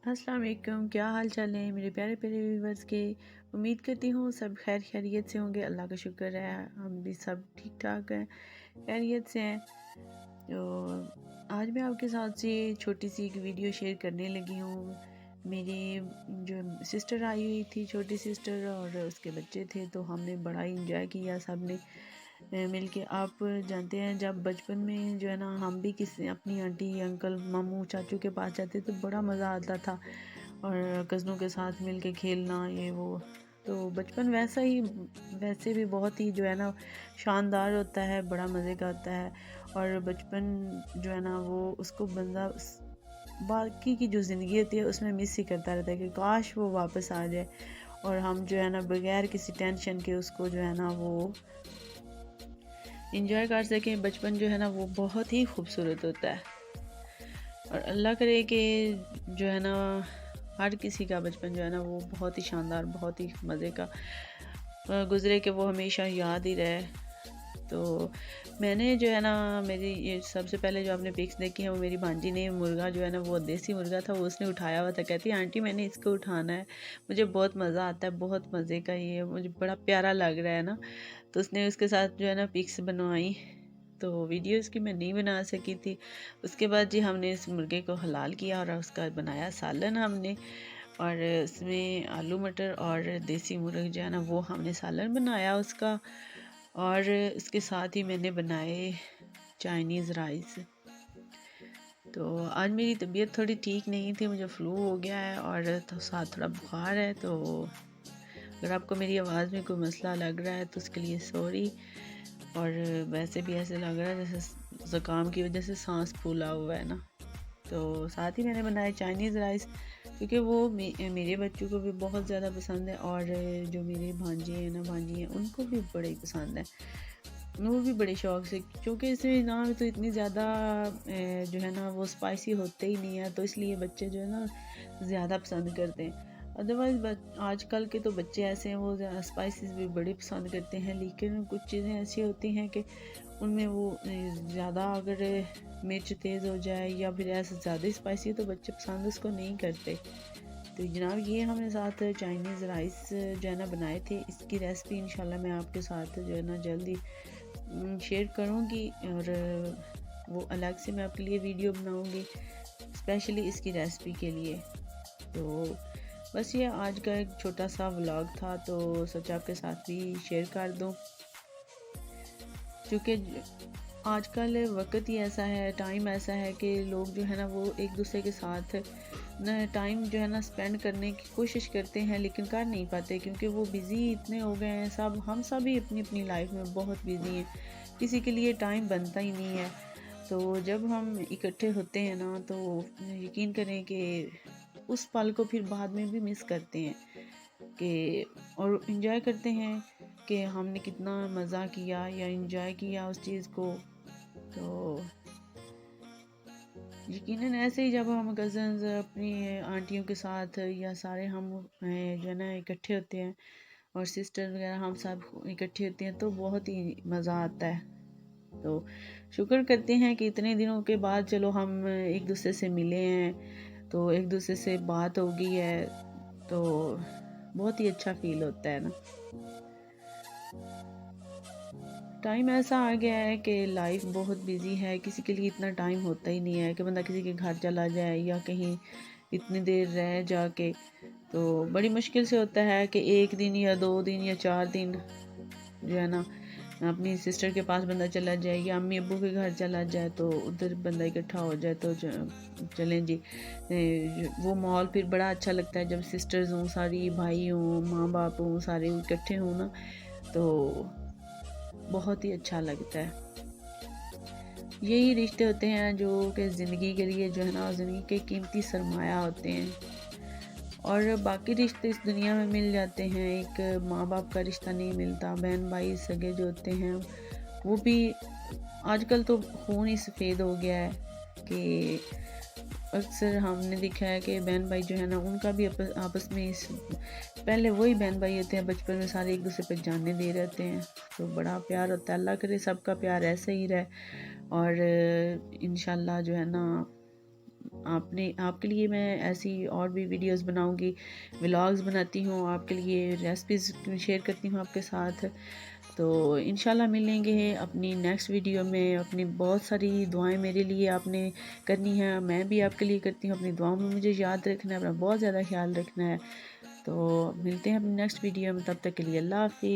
अस्सलाम वालेकुम, क्या हाल चाल है मेरे प्यारे प्यारे व्यूवर्स के। उम्मीद करती हूँ सब खैर खैरियत से होंगे। अल्लाह का शुक्र है हम भी सब ठीक ठाक हैं, खैरियत से हैं। तो आज मैं आपके साथ से छोटी सी एक वीडियो शेयर करने लगी हूँ। मेरी जो सिस्टर आई हुई थी, छोटी सिस्टर, और उसके बच्चे थे, तो हमने बड़ा इंजॉय किया सब ने मिल के। आप जानते हैं जब बचपन में जो है ना हम भी किसी अपनी आंटी अंकल मामू चाचू के पास जाते तो बड़ा मज़ा आता था, और कज़नों के साथ मिल के खेलना ये वो। तो बचपन वैसे भी बहुत ही जो है ना शानदार होता है, बड़ा मज़े का होता है। और बचपन जो है ना वो उसको बंदा बाकी की जो ज़िंदगी होती है उसमें मिस ही करता रहता है कि काश वो वापस आ जाए, और हम जो है ना बगैर किसी टेंशन के उसको जो है ना वो इंजॉय कर सकें। बचपन जो है ना वो बहुत ही खूबसूरत होता है, और अल्लाह करे कि जो है ना हर किसी का बचपन जो है ना वो बहुत ही शानदार, बहुत ही मज़े का गुज़रे, कि वो हमेशा याद ही रहे। तो मैंने जो है ना मेरी ये सबसे पहले जो आपने पिक्स देखी है वो मेरी भांजी ने मुर्गा जो है ना वो देसी मुर्गा था, वो उसने उठाया हुआ था। कहती है आंटी मैंने इसको उठाना है, मुझे बहुत मज़ा आता है, बहुत मज़े का ये मुझे बड़ा प्यारा लग रहा है ना। तो उसने उसके साथ जो है ना पिक्स बनवाई। तो वीडियो इसकी मैं नहीं बना सकी थी। उसके बाद जी हमने इस मुर्गे को हलाल किया और उसका बनाया सालन हमने, और इसमें आलू मटर और देसी मुर्ग जो है ना वो हमने सालन बनाया उसका। और इसके साथ ही मैंने बनाए चाइनीज़ राइस। तो आज मेरी तबीयत थोड़ी ठीक नहीं थी, मुझे फ्लू हो गया है और तो साथ थोड़ा बुखार है। तो अगर आपको मेरी आवाज़ में कोई मसला लग रहा है तो उसके लिए सॉरी। और वैसे भी ऐसे लग रहा है जैसे ज़ुकाम की वजह से सांस फूला हुआ है ना। तो साथ ही मैंने बनाया चाइनीज़ राइस, क्योंकि वो मेरे बच्चों को भी बहुत ज़्यादा पसंद है, और जो मेरे भांजी हैं उनको भी बड़े ही पसंद है। वो भी बड़े शौक से, क्योंकि इसमें ना तो इतनी ज़्यादा जो है ना वो स्पाइसी होते ही नहीं है, तो इसलिए बच्चे जो है ना ज़्यादा पसंद करते हैं। अदरवाइज़ आजकल के तो बच्चे ऐसे हैं, वो स्पाइसेस भी बड़ी पसंद करते हैं, लेकिन कुछ चीज़ें ऐसी होती हैं कि उनमें वो ज़्यादा अगर मिर्च तेज़ हो जाए या फिर ऐसे ज़्यादा स्पाइसी तो बच्चे पसंद उसको नहीं करते। तो जनाब ये हमने साथ चाइनीज़ राइस जो है ना बनाए थे, इसकी रेसिपी इंशाल्लाह मैं आपके साथ जो है ना जल्दी शेयर करूँगी, और वो अलग से मैं आपके लिए वीडियो बनाऊँगी स्पेशली इसकी रेसिपी के लिए। तो बस ये आज का एक छोटा सा व्लॉग था, तो सोचा आपके साथ भी शेयर कर दूँ, क्योंकि आजकल वक्त ही ऐसा है, टाइम ऐसा है कि लोग जो है ना वो एक दूसरे के साथ न टाइम जो है ना स्पेंड करने की कोशिश करते हैं, लेकिन कर नहीं पाते, क्योंकि वो बिज़ी इतने हो गए हैं सब, हम सब ही अपनी अपनी लाइफ में बहुत बिज़ी हैं, किसी के लिए टाइम बनता ही नहीं है। तो जब हम इकट्ठे होते हैं ना तो यकीन करें कि उस पल को फिर बाद में भी मिस करते हैं, कि और इन्जॉय करते हैं कि हमने कितना मज़ा किया या इन्जॉय किया उस चीज़ को। तो यकीनन ऐसे ही जब हम कज़न्स अपनी आंटियों के साथ या सारे हम जो है ना इकट्ठे होते हैं, और सिस्टर वगैरह हम सब इकट्ठे होते हैं, तो बहुत ही मज़ा आता है। तो शुक्र करते हैं कि इतने दिनों के बाद चलो हम एक दूसरे से मिले हैं, तो एक दूसरे से बात हो गई है, तो बहुत ही अच्छा फील होता है ना। टाइम ऐसा आ गया है कि लाइफ बहुत बिजी है, किसी के लिए इतना टाइम होता ही नहीं है कि बंदा किसी के घर चला जाए या कहीं इतनी देर रह जाके। तो बड़ी मुश्किल से होता है कि एक दिन या 2 दिन या 4 दिन जो है ना अपनी सिस्टर के पास बंदा चला जाए या अम्मी अब्बू के घर चला जाए, तो उधर बंदा इकट्ठा हो जाए, तो चलें जी। वो माहौल फिर बड़ा अच्छा लगता है जब सिस्टर्स हों सारी, भाई हों, माँ बाप हों, सारे इकट्ठे हों ना, तो बहुत ही अच्छा लगता है। यही रिश्ते होते हैं जो कि ज़िंदगी के लिए जो है ना ज़िंदगी के कीमती सरमाया होते हैं, और बाकी रिश्ते इस दुनिया में मिल जाते हैं, एक माँ बाप का रिश्ता नहीं मिलता, बहन भाई सगे जो होते हैं वो भी। आजकल तो खून ही सफ़ेद हो गया है कि अक्सर हमने देखा है कि बहन भाई जो है ना उनका भी आपस में इस पहले वही बहन भाई होते हैं, बचपन में सारे एक दूसरे पर जाने दे रहते हैं, तो बड़ा प्यार होता है। अल्लाह करे सबका प्यार ऐसे ही रहे, और इंशाल्लाह जो है ना आपके लिए मैं ऐसी और भी वीडियोस बनाऊंगी, व्लॉग्स बनाती हूँ आपके लिए, रेसिपीज़ शेयर करती हूँ आपके साथ। तो इंशाल्लाह मिलेंगे अपनी नेक्स्ट वीडियो में। अपनी बहुत सारी दुआएं मेरे लिए आपने करनी है, मैं भी आपके लिए करती हूँ। अपनी दुआओं में मुझे याद रखना है, अपना बहुत ज़्यादा ख्याल रखना है। तो मिलते हैं अपनी नेक्स्ट वीडियो में, तब तक के लिए अल्लाह हाफिज़।